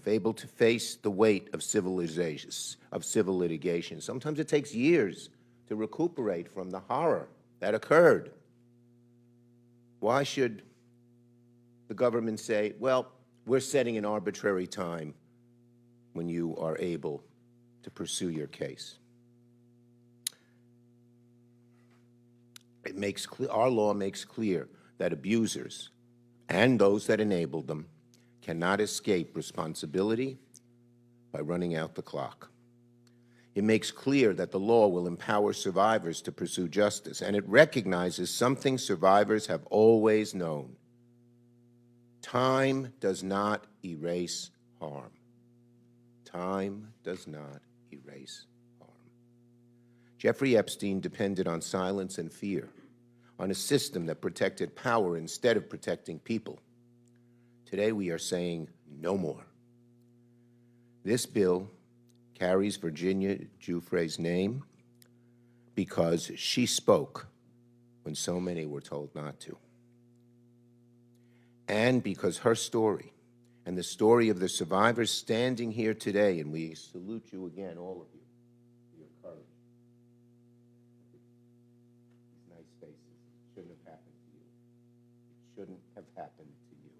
enough, able to face the weight of civil litigation. Sometimes it takes years to recuperate from the horror that occurred. Why should the government say, well, we're setting an arbitrary time when you are able to pursue your case? Our law makes clear that abusers and those that enabled them cannot escape responsibility by running out the clock. It makes clear that the law will empower survivors to pursue justice, and it recognizes something survivors have always known. Time does not erase harm. Time does not erase harm. Jeffrey Epstein depended on silence and fear, on a system that protected power instead of protecting people. Today we are saying no more. This bill carries Virginia Giuffre's name because she spoke when so many were told not to. And because her story and the story of the survivors standing here today, and we salute you again, all of you, for your courage. These nice faces. It shouldn't have happened to you. It shouldn't have happened to you.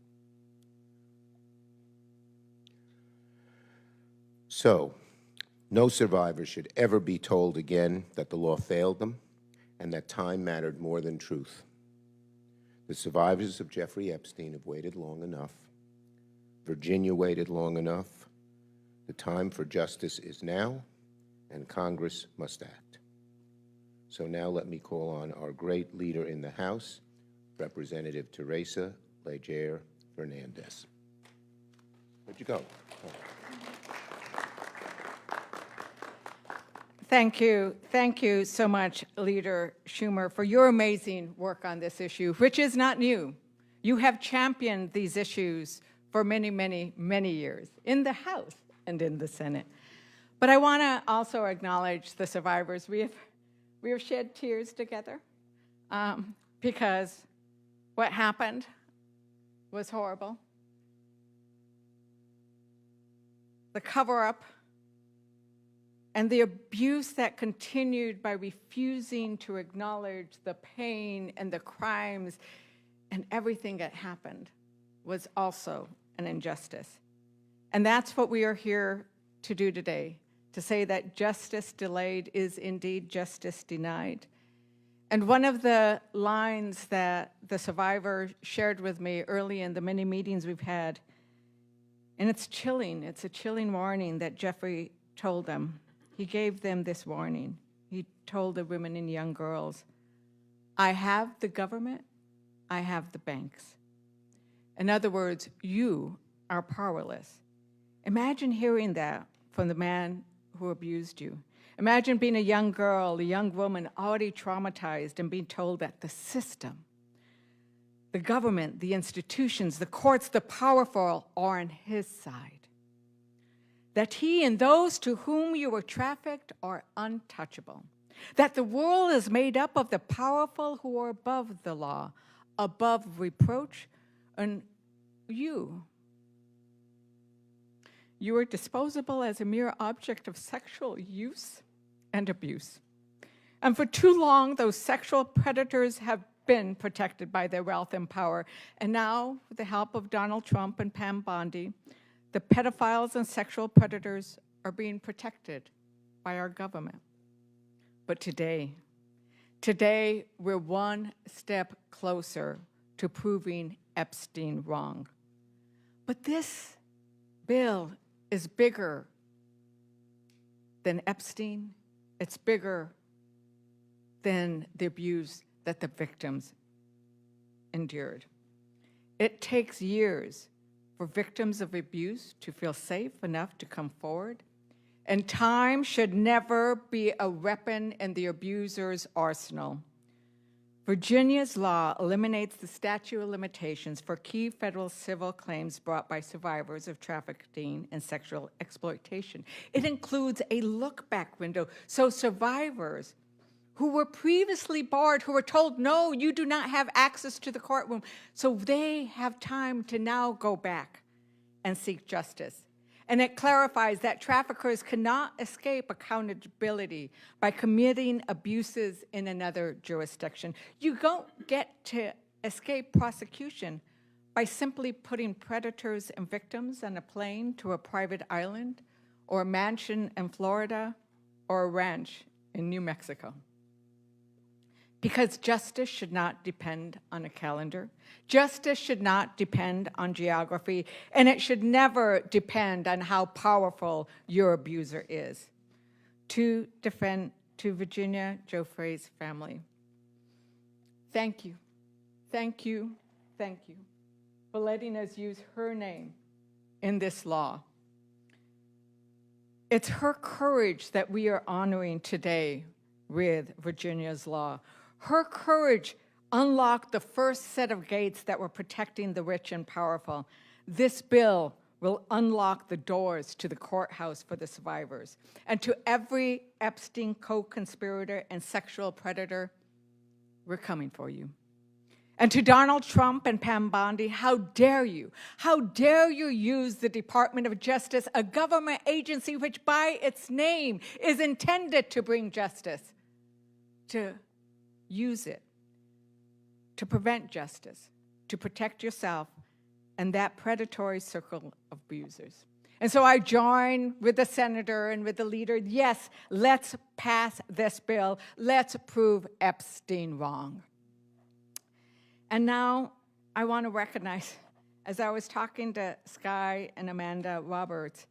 So, no survivor should ever be told again that the law failed them and that time mattered more than truth. The survivors of Jeffrey Epstein have waited long enough. Virginia waited long enough. The time for justice is now, and Congress must act. So now let me call on our great leader in the House, Representative Teresa Leger Fernandez. Where'd you go? Oh. Thank you. Thank you so much, Leader Schumer, for your amazing work on this issue, which is not new. You have championed these issues for many, many, many years in the House and in the Senate. But I want to also acknowledge the survivors. We have shed tears together because what happened was horrible. The cover-up and the abuse that continued by refusing to acknowledge the pain and the crimes and everything that happened was also an injustice. And that's what we are here to do today, to say that justice delayed is indeed justice denied. And one of the lines that the survivor shared with me early in the many meetings we've had, and it's chilling, it's a chilling warning that Jeffrey told them. He gave them this warning. He told the women and young girls, I have the government, I have the banks. In other words, you are powerless. Imagine hearing that from the man who abused you. Imagine being a young girl, a young woman already traumatized and being told that the system, the government, the institutions, the courts, the powerful are on his side. That he and those to whom you were trafficked are untouchable. That the world is made up of the powerful who are above the law, above reproach, and you are disposable as a mere object of sexual use and abuse. And for too long, those sexual predators have been protected by their wealth and power. And now, with the help of Donald Trump and Pam Bondi, the pedophiles and sexual predators are being protected by our government. But today we're one step closer to proving Epstein wrong. But this bill is bigger than Epstein. It's bigger than the abuse that the victims endured. It takes years for victims of abuse to feel safe enough to come forward, and time should never be a weapon in the abuser's arsenal. Virginia's law eliminates the statute of limitations for key federal civil claims brought by survivors of trafficking and sexual exploitation. It includes a look-back window, so survivors who were previously barred, who were told, no, you do not have access to the courtroom, so they have time to now go back and seek justice. And it clarifies that traffickers cannot escape accountability by committing abuses in another jurisdiction. You don't get to escape prosecution by simply putting predators and victims on a plane to a private island or a mansion in Florida or a ranch in New Mexico. Because justice should not depend on a calendar. Justice should not depend on geography, and it should never depend on how powerful your abuser is. To Virginia Giuffre's family, thank you, thank you, thank you for letting us use her name in this law. It's her courage that we are honoring today with Virginia's law. Her courage unlocked the first set of gates that were protecting the rich and powerful. This bill will unlock the doors to the courthouse for the survivors. And to every Epstein co-conspirator and sexual predator, we're coming for you. And to Donald Trump and Pam Bondi, how dare you? How dare you use the Department of Justice, a government agency which by its name is intended to bring justice, to use it to prevent justice, to protect yourself and that predatory circle of abusers. And so I join with the senator and with the leader. Yes, let's pass this bill. Let's prove Epstein wrong. And now I want to recognize, as I was talking to Sky and Amanda Roberts,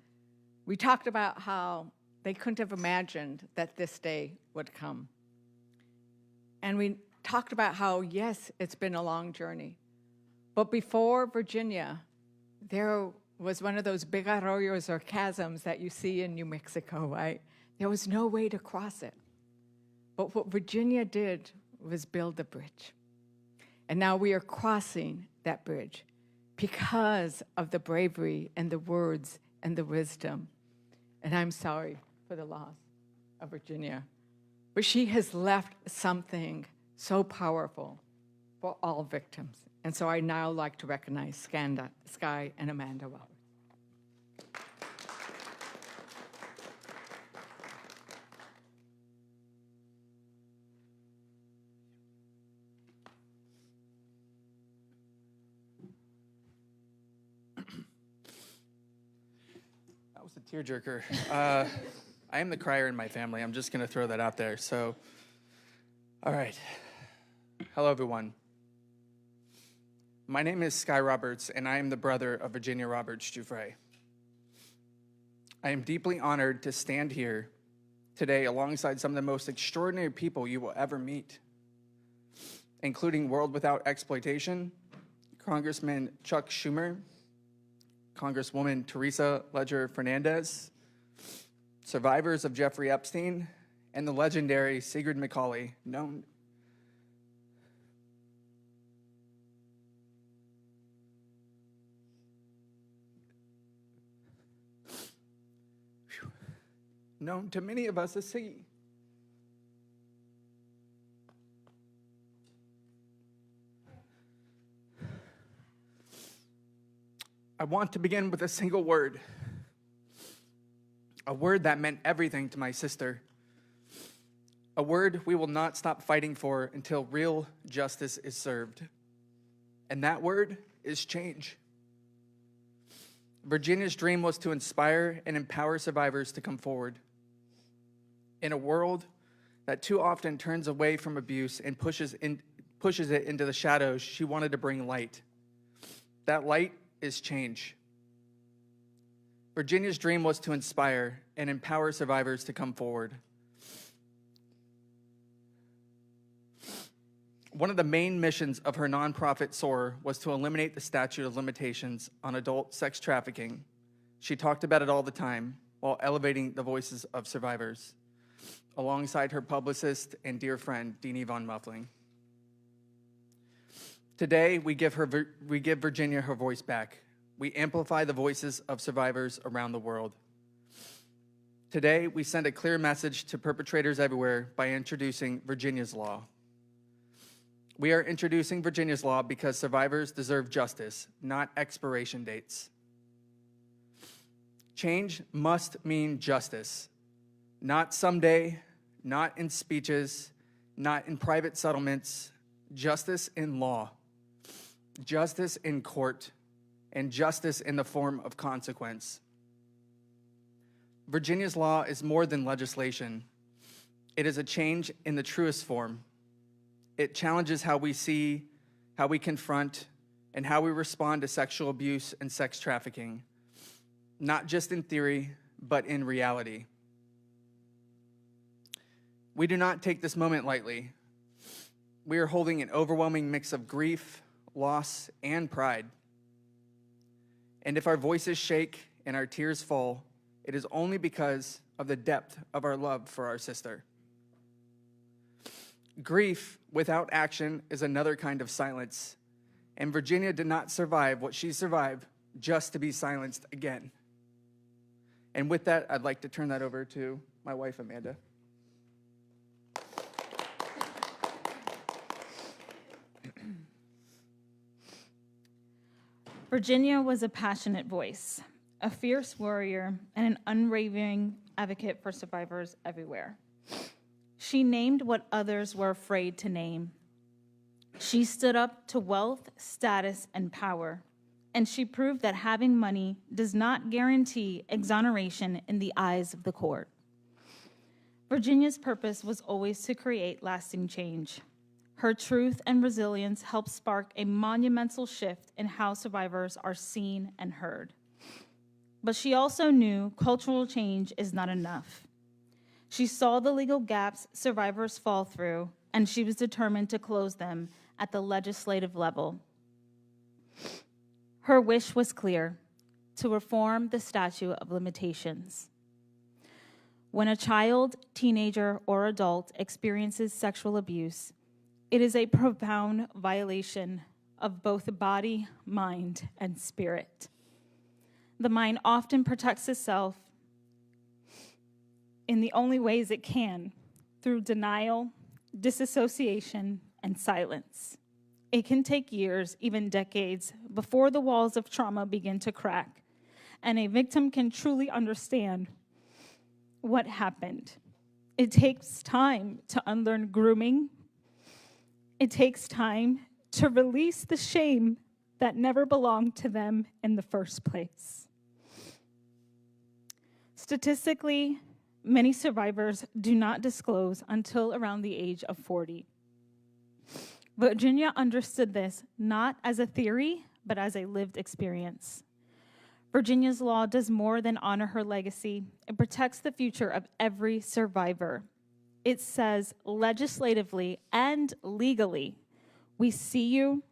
we talked about how they couldn't have imagined that this day would come. And we talked about how, yes, it's been a long journey. But before Virginia, there was one of those big arroyos or chasms that you see in New Mexico, right? There was no way to cross it. But what Virginia did was build a bridge. And now we are crossing that bridge because of the bravery and the words and the wisdom. And I'm sorry for the loss of Virginia. But she has left something so powerful for all victims. And so I now like to recognize Sky and Amanda Roberts. That was a tearjerker. I am the crier in my family. I'm just going to throw that out there. So, all right. Hello, everyone. My name is Sky Roberts, and I am the brother of Virginia Roberts Juffrey. I am deeply honored to stand here today alongside some of the most extraordinary people you will ever meet, including World Without Exploitation, Congressman Chuck Schumer, Congresswoman Teresa Leger Fernandez, survivors of Jeffrey Epstein, and the legendary Sigrid Macaulay, known to many of us as Siggy. I want to begin with a single word. A word that meant everything to my sister. A word we will not stop fighting for until real justice is served. And that word is change. Virginia's dream was to inspire and empower survivors to come forward. In a world that too often turns away from abuse and pushes it into the shadows, she wanted to bring light. That light is change. Virginia's dream was to inspire and empower survivors to come forward. One of the main missions of her nonprofit, SOAR, was to eliminate the statute of limitations on adult sex trafficking. She talked about it all the time while elevating the voices of survivors, alongside her publicist and dear friend, Deanie von Muffling. Today, we give Virginia her voice back. We amplify the voices of survivors around the world. Today, we send a clear message to perpetrators everywhere by introducing Virginia's Law. We are introducing Virginia's Law because survivors deserve justice, not expiration dates. Change must mean justice, not someday, not in speeches, not in private settlements, justice in law, justice in court, and justice in the form of consequence. Virginia's law is more than legislation. It is a change in the truest form. It challenges how we see, how we confront, and how we respond to sexual abuse and sex trafficking, not just in theory, but in reality. We do not take this moment lightly. We are holding an overwhelming mix of grief, loss, and pride. And if our voices shake and our tears fall, it is only because of the depth of our love for our sister. Grief without action is another kind of silence, and Virginia did not survive what she survived just to be silenced again. And with that, I'd like to turn that over to my wife, Amanda. Virginia was a passionate voice, a fierce warrior, and an unwavering advocate for survivors everywhere. She named what others were afraid to name. She stood up to wealth, status, and power, and she proved that having money does not guarantee exoneration in the eyes of the court. Virginia's purpose was always to create lasting change. Her truth and resilience helped spark a monumental shift in how survivors are seen and heard. But she also knew cultural change is not enough. She saw the legal gaps survivors fall through, and she was determined to close them at the legislative level. Her wish was clear: to reform the statute of limitations. When a child, teenager, or adult experiences sexual abuse, it is a profound violation of both the body, mind, and spirit. The mind often protects itself in the only ways it can, through denial, disassociation, and silence. It can take years, even decades, before the walls of trauma begin to crack, and a victim can truly understand what happened. It takes time to unlearn grooming. It takes time to release the shame that never belonged to them in the first place. Statistically, many survivors do not disclose until around the age of 40. Virginia understood this not as a theory, but as a lived experience. Virginia's law does more than honor her legacy. It protects the future of every survivor. It says legislatively and legally, we see you,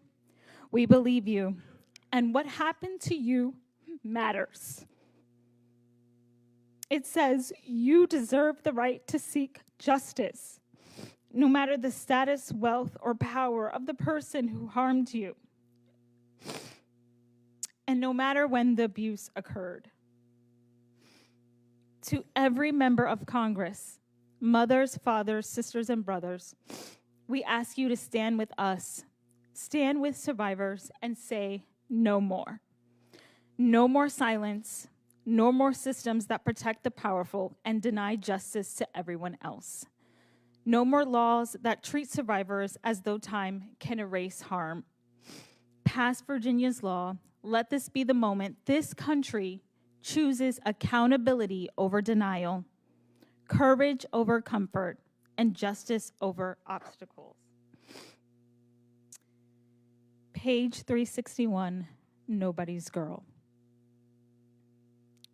we believe you, and what happened to you matters. It says you deserve the right to seek justice, no matter the status, wealth, or power of the person who harmed you, and no matter when the abuse occurred. To every member of Congress, mothers, fathers, sisters, and brothers, we ask you to stand with us, stand with survivors, and say no more. No more silence, no more systems that protect the powerful and deny justice to everyone else. No more laws that treat survivors as though time can erase harm. Pass Virginia's law. Let this be the moment this country chooses accountability over denial, courage over comfort, and justice over obstacles. Page 361, Nobody's Girl.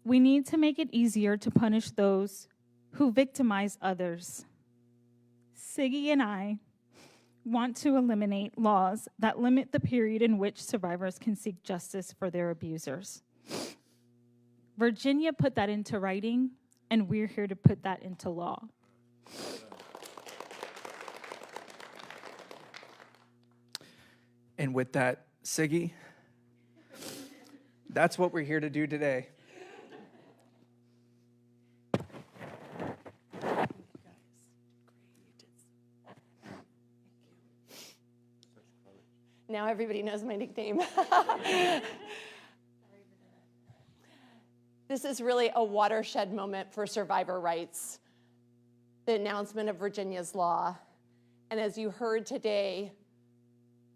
We need to make it easier to punish those who victimize others. Siggy and I want to eliminate laws that limit the period in which survivors can seek justice for their abusers. Virginia put that into writing, and we're here to put that into law. And with that, Siggy, that's what we're here to do today. Now everybody knows my nickname. The this is really a watershed moment for survivor rights, the announcement of Virginia's law. And as you heard today,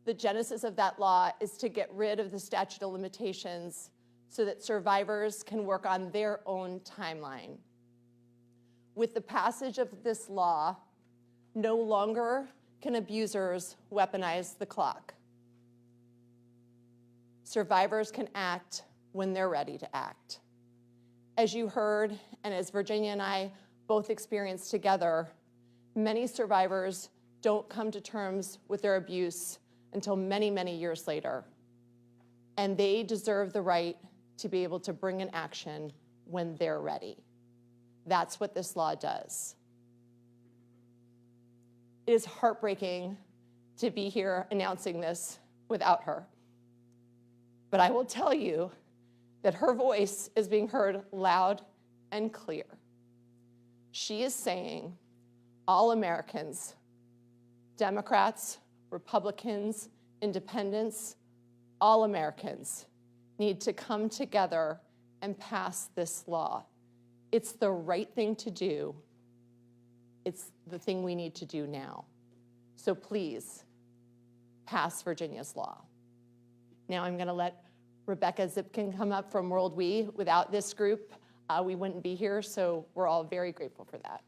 the genesis of that law is to get rid of the statute of limitations so that survivors can work on their own timeline. With the passage of this law, no longer can abusers weaponize the clock. Survivors can act when they're ready to act. As you heard, and as Virginia and I both experienced together, many survivors don't come to terms with their abuse until many, many years later. And they deserve the right to be able to bring an action when they're ready. That's what this law does. It is heartbreaking to be here announcing this without her. But I will tell you that her voice is being heard loud and clear. She is saying, all Americans, Democrats, Republicans, independents, all Americans need to come together and pass this law. It's the right thing to do. It's the thing we need to do now. So please, pass Virginia's law. Now I'm gonna let Rebecca Zipkin come up from World We. Without this group, we wouldn't be here, so we're all very grateful for that.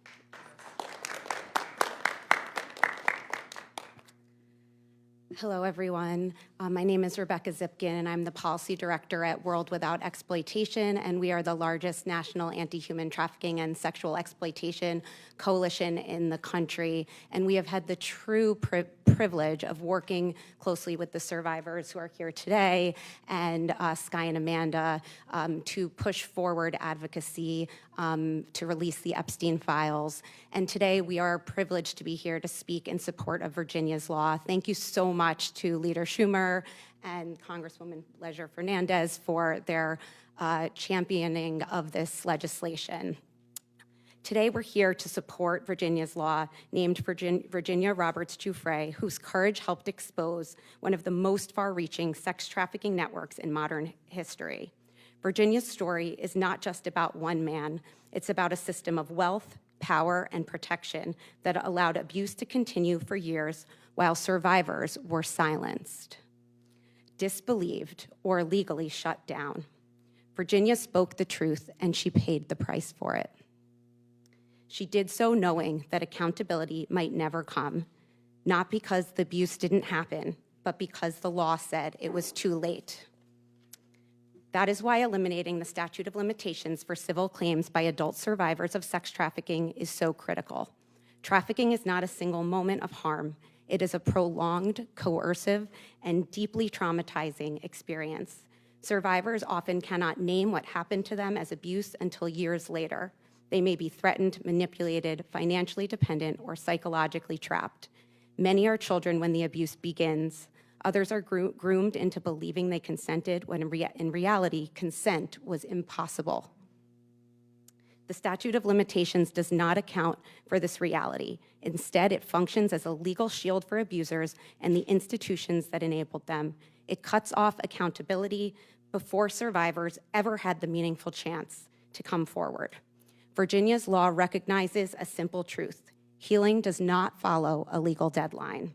Hello, everyone. My name is Rebecca Zipkin, and I'm the Policy Director at World Without Exploitation, and we are the largest national anti-human trafficking and sexual exploitation coalition in the country. And we have had the true privilege of working closely with the survivors who are here today and Sky and Amanda to push forward advocacy to release the Epstein files. And today we are privileged to be here to speak in support of Virginia's law. Thank you so much to Leader Schumer and Congresswoman Leger Fernandez for their championing of this legislation. Today, we're here to support Virginia's law named Virginia Roberts Juffray, whose courage helped expose one of the most far-reaching sex trafficking networks in modern history. Virginia's story is not just about one man. It's about a system of wealth, power, and protection that allowed abuse to continue for years while survivors were silenced, disbelieved, or legally shut down. Virginia spoke the truth, and she paid the price for it. She did so knowing that accountability might never come, not because the abuse didn't happen, but because the law said it was too late. That is why eliminating the statute of limitations for civil claims by adult survivors of sex trafficking is so critical. Trafficking is not a single moment of harm. It is a prolonged, coercive, and deeply traumatizing experience. Survivors often cannot name what happened to them as abuse until years later. They may be threatened, manipulated, financially dependent, or psychologically trapped. Many are children when the abuse begins. Others are groomed into believing they consented when in reality, consent was impossible. The statute of limitations does not account for this reality. Instead, it functions as a legal shield for abusers and the institutions that enabled them. It cuts off accountability before survivors ever had the meaningful chance to come forward. Virginia's law recognizes a simple truth: healing does not follow a legal deadline.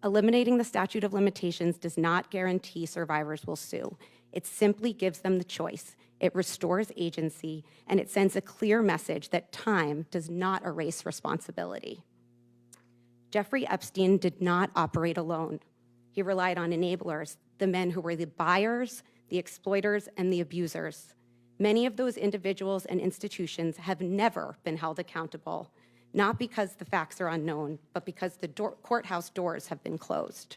Eliminating the statute of limitations does not guarantee survivors will sue. It simply gives them the choice. It restores agency, and it sends a clear message that time does not erase responsibility. Jeffrey Epstein did not operate alone. He relied on enablers, the men who were the buyers, the exploiters, and the abusers. Many of those individuals and institutions have never been held accountable, not because the facts are unknown, but because the courthouse doors have been closed.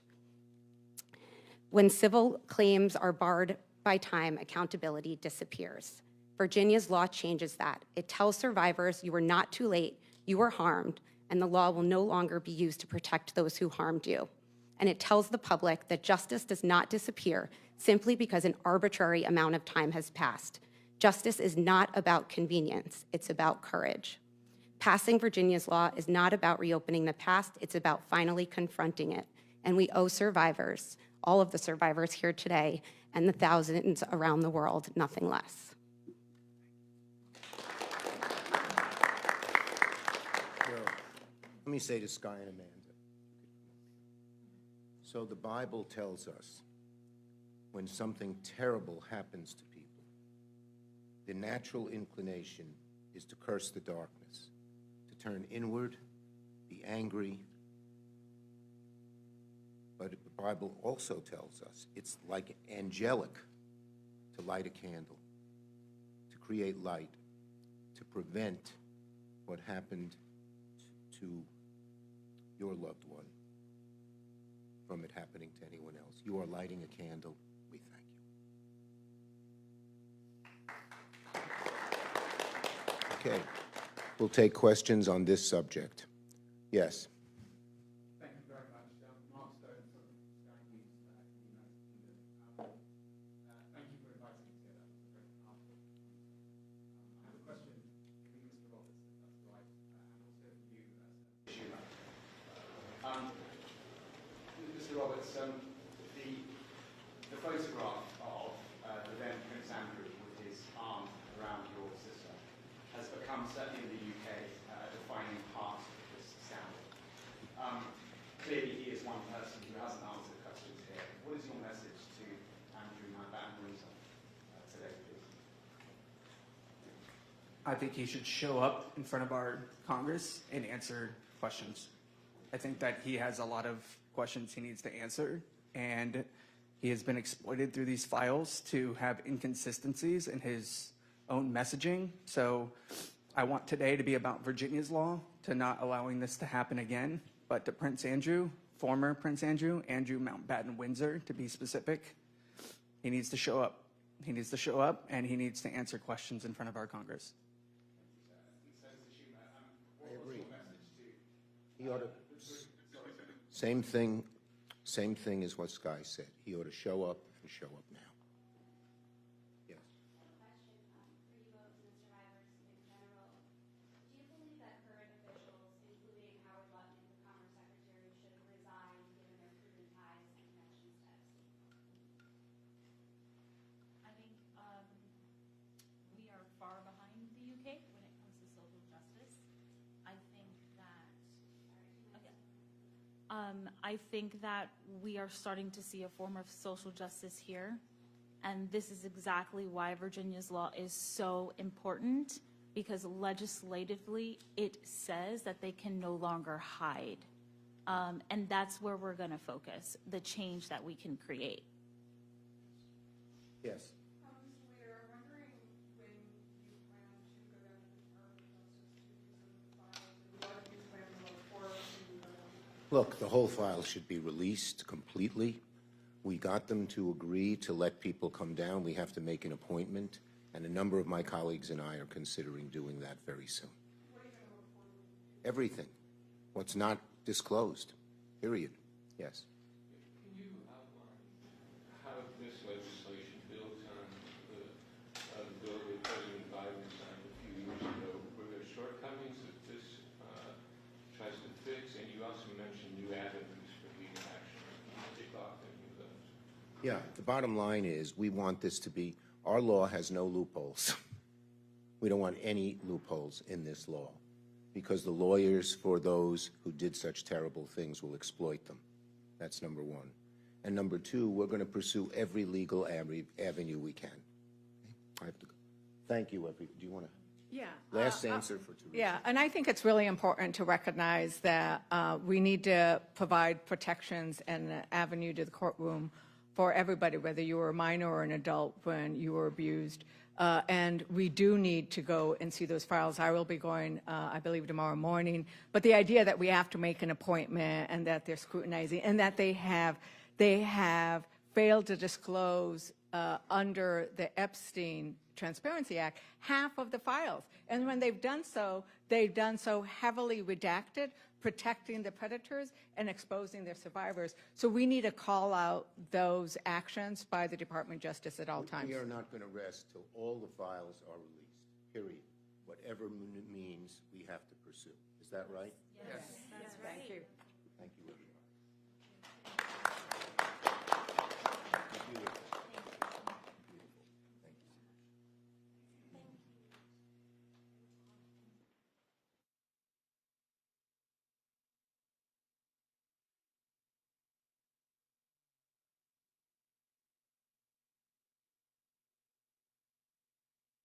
When civil claims are barred by time, accountability disappears. Virginia's law changes that. It tells survivors you were not too late, you were harmed, and the law will no longer be used to protect those who harmed you. And it tells the public that justice does not disappear simply because an arbitrary amount of time has passed. Justice is not about convenience, it's about courage. Passing Virginia's law is not about reopening the past, it's about finally confronting it. And we owe survivors, all of the survivors here today, and the thousands around the world, nothing less. Let me say to Sky and Amanda. So the Bible tells us when something terrible happens to people, the natural inclination is to curse the darkness, to turn inward, be angry. But the Bible also tells us it's like angelic to light a candle, to create light, to prevent what happened to your loved one from it happening to anyone else. You are lighting a candle. We thank you. Okay, we'll take questions on this subject. Yes. Thank you very much. Mark Stone from Sky News in the United Kingdom. Thank you for inviting me here. That was a great article. I have a question for you, Mr. Roberts, if that's all right, and also for you as Schumer. Mr. Roberts, the photograph of the then Prince Andrew with his arm around your sister has become, certainly in the UK, a defining part of this scandal. Clearly, he is one person who hasn't answered questions here. What is your message to Andrew Windsor today, please? I think he should show up in front of our Congress and answer questions. I think that he has a lot of questions he needs to answer, and he has been exploited through these files to have inconsistencies in his own messaging. So I want today to be about Virginia's law, to not allowing this to happen again, but to Prince Andrew, former Prince Andrew Mountbatten Windsor, to be specific. He needs to show up. He needs to show up, and he needs to answer questions in front of our Congress. I agree. He ought to, same thing as what Sky said. He ought to show up and show up now. Yes. Question for you both and the survivors in general. Do you believe that current officials, including Howard Lutton, the Commerce Secretary, should resign given their proven ties and connections to Epstein? I think we are far behind the UK when it comes to social justice. I think that I think that we are starting to see a form of social justice here, and this is exactly why Virginia's law is so important, because legislatively it says that they can no longer hide, and that's where we're going to focus, the change that we can create. Yes. We are wondering when you plan to go down to the Department of Justice to do some of the files, and what you plan to look for to Look, the whole file should be released completely. We got them to agree to let people come down. We have to make an appointment, and a number of my colleagues and I are considering doing that very soon. What are you going to look for? Everything. What's not disclosed, period. Yes. Can you outline how this legislation builds on the bill that President Biden signed a few years ago? Were there shortcomings that this tries to fix? And you also mentioned new avenues for legal action. Can you tick off any of those? Yeah, the bottom line is we want this to be, our law has no loopholes. We don't want any loopholes in this law, because the lawyers for those who did such terrible things will exploit them. That's number one. And number two, we're going to pursue every legal avenue we can. I have to go. Thank you, do you want to? Yeah. Last answer for Teresa. Yeah, and I think it's really important to recognize that we need to provide protections and an avenue to the courtroom for everybody, whether you were a minor or an adult when you were abused. And we do need to go and see those files. I will be going, I believe, tomorrow morning. But the idea that we have to make an appointment and that they're scrutinizing and that they have failed to disclose under the Epstein Transparency Act half of the files. And when they've done so heavily redacted, protecting the predators and exposing their survivors. So we need to call out those actions by the Department of Justice at all times. We are not going to rest till all the files are released, period. Whatever means we have to pursue. Is that right? Yes. That's right. Thank you. Thank you, everybody.